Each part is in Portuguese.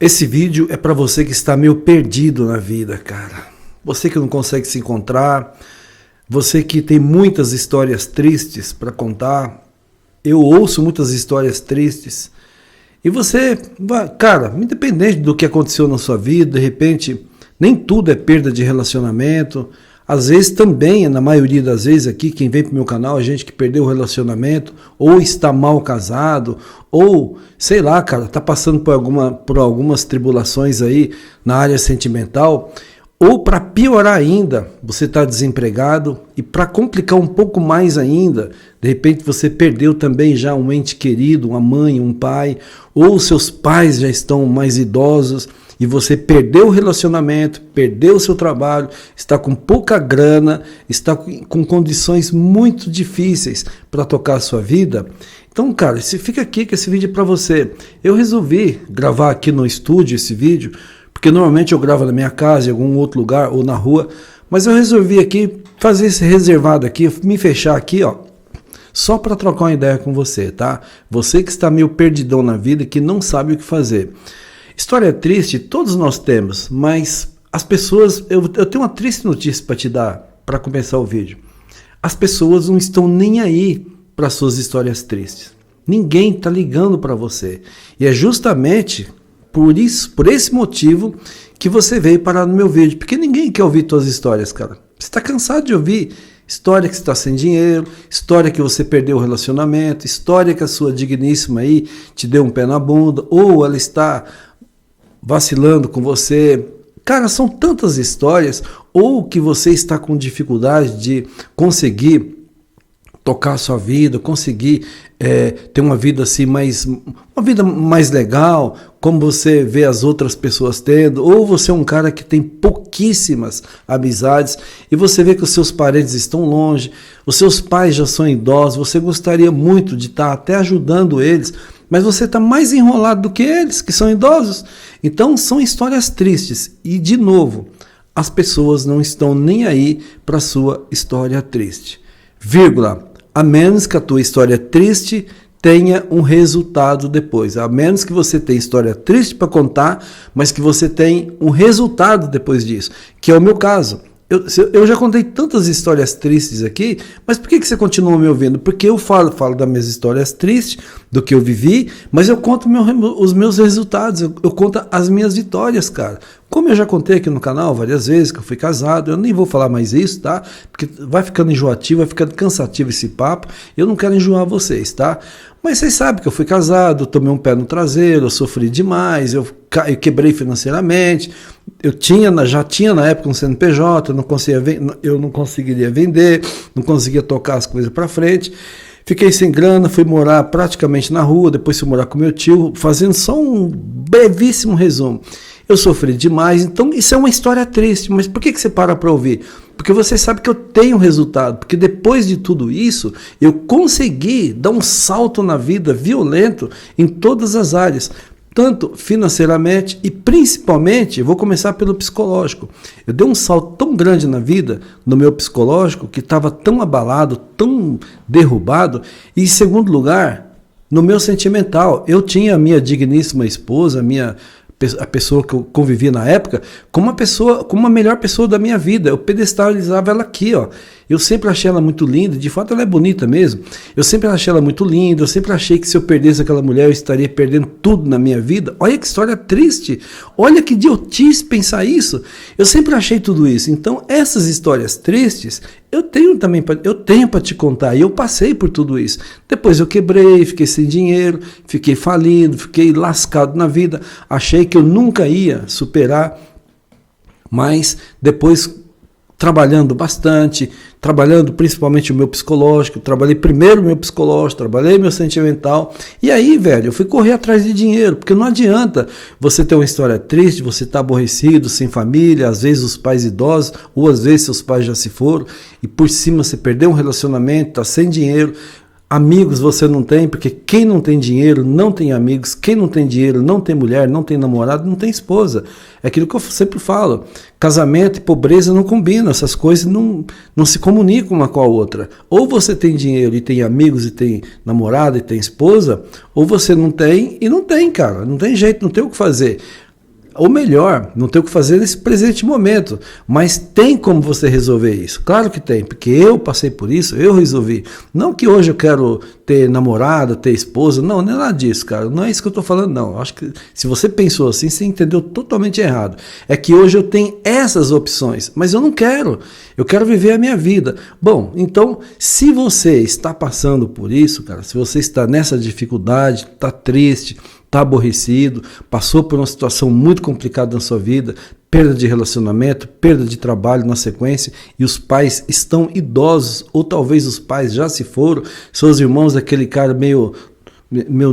Esse vídeo é para você que está meio perdido na vida, cara. Você que não consegue se encontrar, você que tem muitas histórias tristes para contar. Eu ouço muitas histórias tristes. E você, cara, independente do que aconteceu na sua vida, de repente, nem tudo é perda de relacionamento. Às vezes também, na maioria das vezes aqui, quem vem pro meu canal é gente que perdeu o relacionamento, ou está mal casado, ou, sei lá, cara, tá passando por algumas tribulações aí na área sentimental, ou para piorar ainda, você está desempregado, e para complicar um pouco mais ainda, de repente você perdeu também já um ente querido, uma mãe, um pai, ou seus pais já estão mais idosos, e você perdeu o relacionamento, perdeu o seu trabalho, está com pouca grana, está com condições muito difíceis para tocar a sua vida. Então, cara, fica aqui que esse vídeo é para você. Eu resolvi gravar aqui no estúdio esse vídeo, porque normalmente eu gravo na minha casa, em algum outro lugar, ou na rua, mas eu resolvi aqui fazer esse reservado aqui, me fechar aqui, ó, só para trocar uma ideia com você, tá? Você que está meio perdidão na vida e que não sabe o que fazer. História triste, todos nós temos, mas as pessoas, eu tenho uma triste notícia para te dar, para começar o vídeo. As pessoas não estão nem aí para suas histórias tristes. Ninguém está ligando para você. E é justamente por esse motivo que você veio parar no meu vídeo, porque ninguém quer ouvir suas histórias, cara. Você está cansado de ouvir história que você está sem dinheiro, história que você perdeu o relacionamento, história que a sua digníssima aí te deu um pé na bunda, ou ela está vacilando com você. Cara, são tantas histórias, ou que você está com dificuldade de conseguir tocar a sua vida, conseguir ter uma vida assim uma vida mais legal, como você vê as outras pessoas tendo, ou você é um cara que tem pouquíssimas amizades e você vê que os seus parentes estão longe, os seus pais já são idosos, você gostaria muito de estar até ajudando eles, mas você está mais enrolado do que eles, que são idosos. Então são histórias tristes. E de novo, as pessoas não estão nem aí para a sua história triste. Vírgula, a menos que a tua história triste tenha um resultado depois. A menos que você tenha história triste para contar, mas que você tenha um resultado depois disso. Que é o meu caso. Eu já contei tantas histórias tristes aqui, mas por que você continua me ouvindo? Porque eu falo das minhas histórias tristes, do que eu vivi, mas eu conto os meus resultados, eu conto as minhas vitórias, cara. Como eu já contei aqui no canal várias vezes, que eu fui casado, eu nem vou falar mais isso, tá? Porque vai ficando enjoativo, vai ficando cansativo esse papo, eu não quero enjoar vocês, tá? Mas vocês sabem que eu fui casado, eu tomei um pé no traseiro, eu sofri demais, eu quebrei financeiramente, já tinha na época um CNPJ, eu não conseguiria vender, não conseguia tocar as coisas para frente, fiquei sem grana, fui morar praticamente na rua, depois fui morar com meu tio, fazendo só um brevíssimo resumo. Eu sofri demais, então isso é uma história triste, mas por que você para ouvir? Porque você sabe que eu tenho resultado, porque depois de tudo isso, eu consegui dar um salto na vida violento em todas as áreas, tanto financeiramente e principalmente, vou começar pelo psicológico. Eu dei um salto tão grande na vida, no meu psicológico, que estava tão abalado, tão derrubado, e em segundo lugar, no meu sentimental. Eu tinha a minha digníssima esposa, a pessoa que eu convivia na época, como a melhor pessoa da minha vida. Eu pedestalizava ela aqui, ó. Eu sempre achei ela muito linda, de fato ela é bonita mesmo. Eu sempre achei ela muito linda, eu sempre achei que se eu perdesse aquela mulher eu estaria perdendo tudo na minha vida. Olha que história triste, olha que idiotice pensar isso. Eu sempre achei tudo isso. Então essas histórias tristes, eu tenho para te contar, e eu passei por tudo isso. Depois eu quebrei, fiquei sem dinheiro, fiquei falido, fiquei lascado na vida, achei que eu nunca ia superar, mas depois trabalhando bastante, trabalhando principalmente o meu psicológico, trabalhei primeiro o meu psicológico, trabalhei meu sentimental, e aí, velho, eu fui correr atrás de dinheiro, porque não adianta você ter uma história triste, você tá aborrecido, sem família, às vezes os pais idosos, ou às vezes seus pais já se foram, e por cima você perdeu um relacionamento, tá sem dinheiro. Amigos você não tem, porque quem não tem dinheiro não tem amigos, quem não tem dinheiro não tem mulher, não tem namorado, não tem esposa. É aquilo que eu sempre falo, casamento e pobreza não combinam, essas coisas não se comunicam uma com a outra. Ou você tem dinheiro e tem amigos e tem namorado e tem esposa, ou você não tem e não tem, cara, não tem jeito, não tem o que fazer. Ou melhor, não tem o que fazer nesse presente momento, mas tem como você resolver isso. Claro que tem, porque eu passei por isso, eu resolvi. Não que hoje eu quero ter namorada, ter esposa, não é nada disso, cara. Não é isso que eu tô falando, não. Eu acho que se você pensou assim, você entendeu totalmente errado. É que hoje eu tenho essas opções, mas eu não quero. Eu quero viver a minha vida. Bom, então, se você está passando por isso, cara, se você está nessa dificuldade, está triste, está aborrecido, passou por uma situação muito complicada na sua vida, perda de relacionamento, perda de trabalho na sequência, e os pais estão idosos, ou talvez os pais já se foram, seus irmãos, aquele cara meio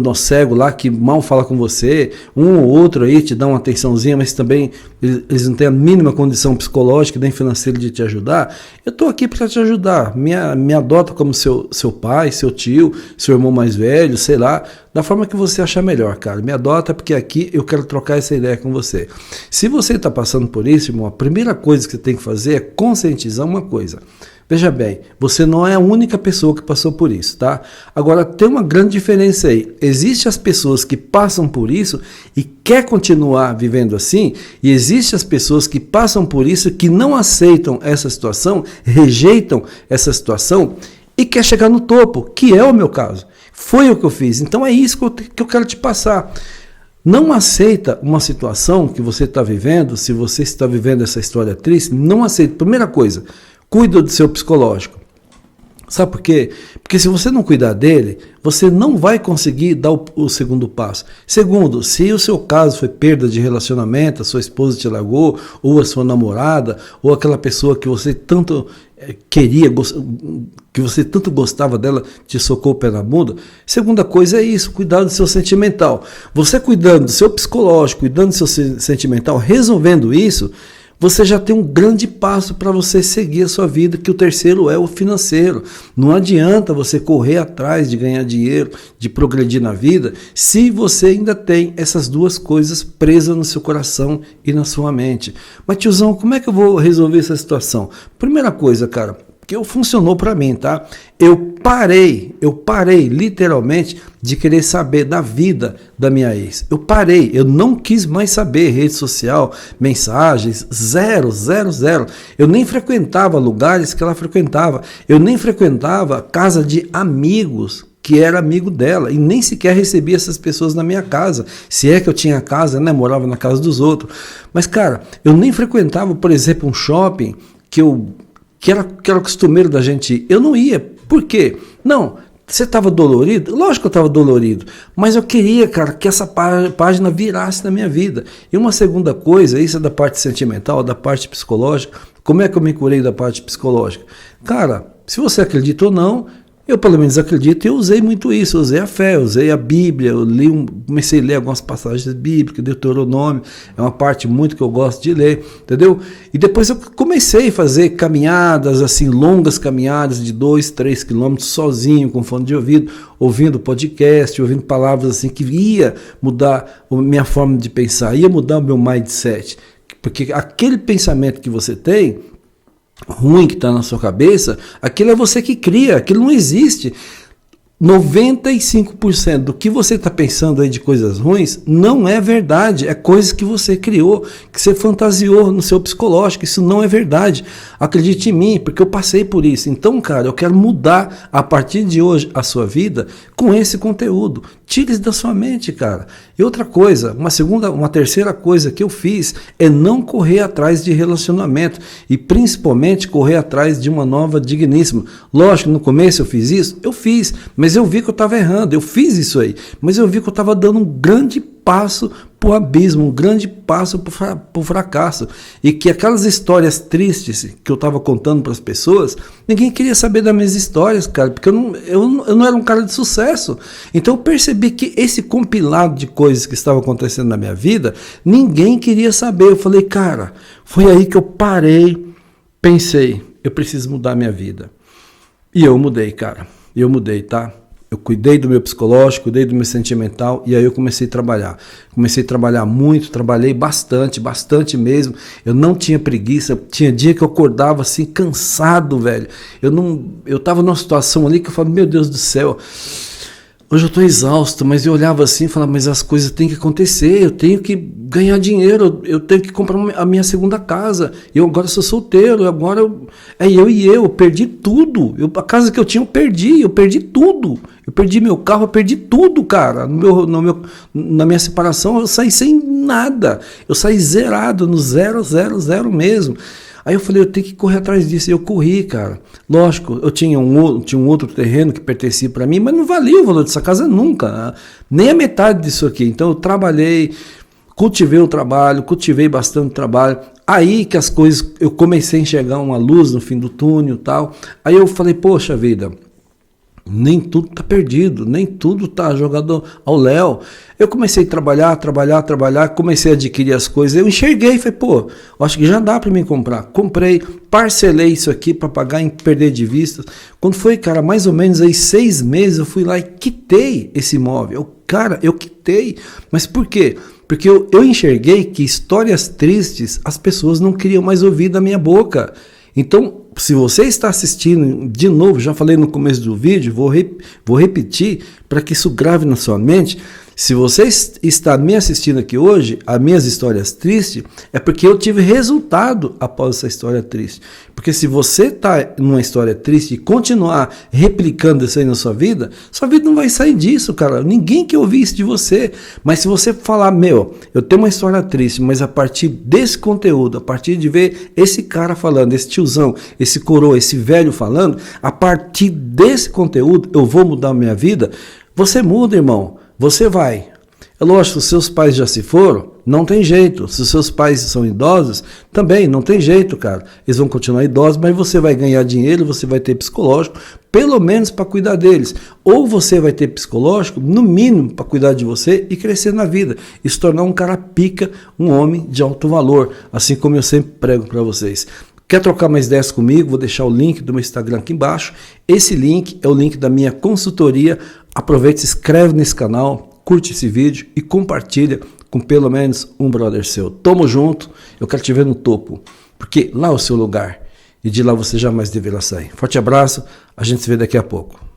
nó cego lá, que mal fala com você, um ou outro aí te dá uma atençãozinha, mas também eles não têm a mínima condição psicológica nem financeira de te ajudar. Eu estou aqui para te ajudar, me adota como seu pai, seu tio, seu irmão mais velho, sei lá, da forma que você achar melhor, cara. Me adota, porque aqui eu quero trocar essa ideia com você. Se você está passando por isso, irmão, a primeira coisa que você tem que fazer é conscientizar uma coisa. Veja bem, você não é a única pessoa que passou por isso, tá? Agora, tem uma grande diferença aí. Existem as pessoas que passam por isso e quer continuar vivendo assim, e existem as pessoas que passam por isso, que não aceitam essa situação, rejeitam essa situação e quer chegar no topo, que é o meu caso. Foi o que eu fiz. Então é isso que eu quero te passar. Não aceita uma situação que você está vivendo, se você está vivendo essa história triste, não aceita. Primeira coisa, cuida do seu psicológico. Sabe por quê? Porque se você não cuidar dele, você não vai conseguir dar o segundo passo. Segundo, se o seu caso foi perda de relacionamento, a sua esposa te largou, ou a sua namorada, ou aquela pessoa que você tanto queria, que você tanto gostava dela, te socou o pé na bunda. Segunda coisa é isso, cuidar do seu sentimental. Você cuidando do seu psicológico, cuidando do seu sentimental, resolvendo isso, você já tem um grande passo para você seguir a sua vida, que o terceiro é o financeiro. Não adianta você correr atrás de ganhar dinheiro, de progredir na vida, se você ainda tem essas duas coisas presas no seu coração e na sua mente. Mas tiozão, como é que eu vou resolver essa situação? Primeira coisa, cara, que funcionou para mim, tá? Eu parei literalmente de querer saber da vida da minha ex. Eu não quis mais saber rede social, mensagens, zero. Eu nem frequentava lugares que ela frequentava. Eu nem frequentava casa de amigos que era amigo dela, e nem sequer recebia essas pessoas na minha casa. Se é que eu tinha casa, né? Morava na casa dos outros. Mas, cara, eu nem frequentava, por exemplo, um shopping que era costumeiro da gente ir. Eu não ia. Por quê? Não, você estava dolorido? Lógico que eu estava dolorido, mas eu queria, cara, que essa página virasse na minha vida. E uma segunda coisa, isso é da parte sentimental, da parte psicológica. Como é que eu me curei da parte psicológica? Cara, se você acredita ou não, eu pelo menos acredito, e eu usei muito isso, eu usei a fé, eu usei a Bíblia, comecei a ler algumas passagens bíblicas, Deuteronômio, é uma parte muito que eu gosto de ler, entendeu? E depois eu comecei a fazer caminhadas, assim, longas caminhadas de 2, 3 quilômetros, sozinho, com fone de ouvido, ouvindo podcast, ouvindo palavras assim, que ia mudar a minha forma de pensar, ia mudar o meu mindset, porque aquele pensamento que você tem, ruim que está na sua cabeça, aquilo é você que cria, aquilo não existe. 95% do que você está pensando aí de coisas ruins não é verdade, é coisa que você criou, que você fantasiou no seu psicológico, isso não é verdade. Acredite em mim, porque eu passei por isso. Então, cara, eu quero mudar a partir de hoje a sua vida com esse conteúdo. Tire isso da sua mente, cara. E outra coisa, uma terceira coisa que eu fiz é não correr atrás de relacionamento e principalmente correr atrás de uma nova digníssima. Lógico, no começo eu fiz isso, mas eu vi que eu estava errando, eu fiz isso aí, mas eu vi que eu estava dando um grande passo para o abismo, um grande passo para o fracasso, e que aquelas histórias tristes que eu estava contando para as pessoas, ninguém queria saber das minhas histórias, cara, porque eu não era um cara de sucesso. Então eu percebi que esse compilado de coisas que estavam acontecendo na minha vida, ninguém queria saber. Eu falei, cara, foi aí que eu parei, pensei, eu preciso mudar a minha vida. E eu mudei, cara. Eu mudei, tá? Eu cuidei do meu psicológico, cuidei do meu sentimental, e aí eu comecei a trabalhar. Comecei a trabalhar muito, trabalhei bastante mesmo. Eu não tinha preguiça, tinha dia que eu acordava assim, cansado, velho. Eu tava numa situação ali que eu falava, meu Deus do céu, Hoje eu estou exausto, mas eu olhava assim e falava, mas as coisas têm que acontecer, eu tenho que ganhar dinheiro, eu tenho que comprar a minha segunda casa, eu agora sou solteiro, eu perdi tudo, a casa que eu tinha eu perdi tudo, eu perdi meu carro, eu perdi tudo, cara, na minha separação eu saí sem nada, eu saí zerado, no 0, 0, 0 mesmo. Aí eu falei, eu tenho que correr atrás disso. E eu corri, cara. Lógico, eu tinha um outro terreno que pertencia para mim, mas não valia o valor dessa casa nunca, né? Nem a metade disso aqui. Então eu trabalhei, cultivei o trabalho, cultivei bastante trabalho. Aí que as coisas, eu comecei a enxergar uma luz no fim do túnel e tal. Aí eu falei, poxa vida, nem tudo tá perdido, nem tudo tá jogado ao léu. Eu comecei a trabalhar, comecei a adquirir as coisas, eu enxerguei, falei, pô, eu acho que já dá para mim comprar. Comprei, parcelei isso aqui para pagar em perder de vista. Quando foi, cara, mais ou menos aí 6 meses, eu fui lá e quitei esse imóvel. Eu quitei, mas por quê? Porque eu enxerguei que histórias tristes as pessoas não queriam mais ouvir da minha boca. Então, se você está assistindo de novo, já falei no começo do vídeo, vou repetir para que isso grave na sua mente. Se você está me assistindo aqui hoje, as minhas histórias tristes, é porque eu tive resultado após essa história triste. Porque se você está numa história triste e continuar replicando isso aí na sua vida não vai sair disso, cara. Ninguém quer ouvir isso de você. Mas se você falar, eu tenho uma história triste, mas a partir desse conteúdo, a partir de ver esse cara falando, esse tiozão, esse coroa, esse velho falando, a partir desse conteúdo eu vou mudar a minha vida, você muda, irmão. Você vai. É lógico, se os seus pais já se foram, não tem jeito. Se os seus pais são idosos, também não tem jeito, cara. Eles vão continuar idosos, mas você vai ganhar dinheiro, você vai ter psicológico, pelo menos para cuidar deles. Ou você vai ter psicológico, no mínimo, para cuidar de você e crescer na vida. E se tornar um cara pica, um homem de alto valor. Assim como eu sempre prego para vocês. Quer trocar mais ideias comigo? Vou deixar o link do meu Instagram aqui embaixo. Esse link é o link da minha consultoria. Aproveita, se inscreve nesse canal, curte esse vídeo e compartilha com pelo menos um brother seu. Tamo junto, eu quero te ver no topo, porque lá é o seu lugar e de lá você jamais deverá sair. Forte abraço, a gente se vê daqui a pouco.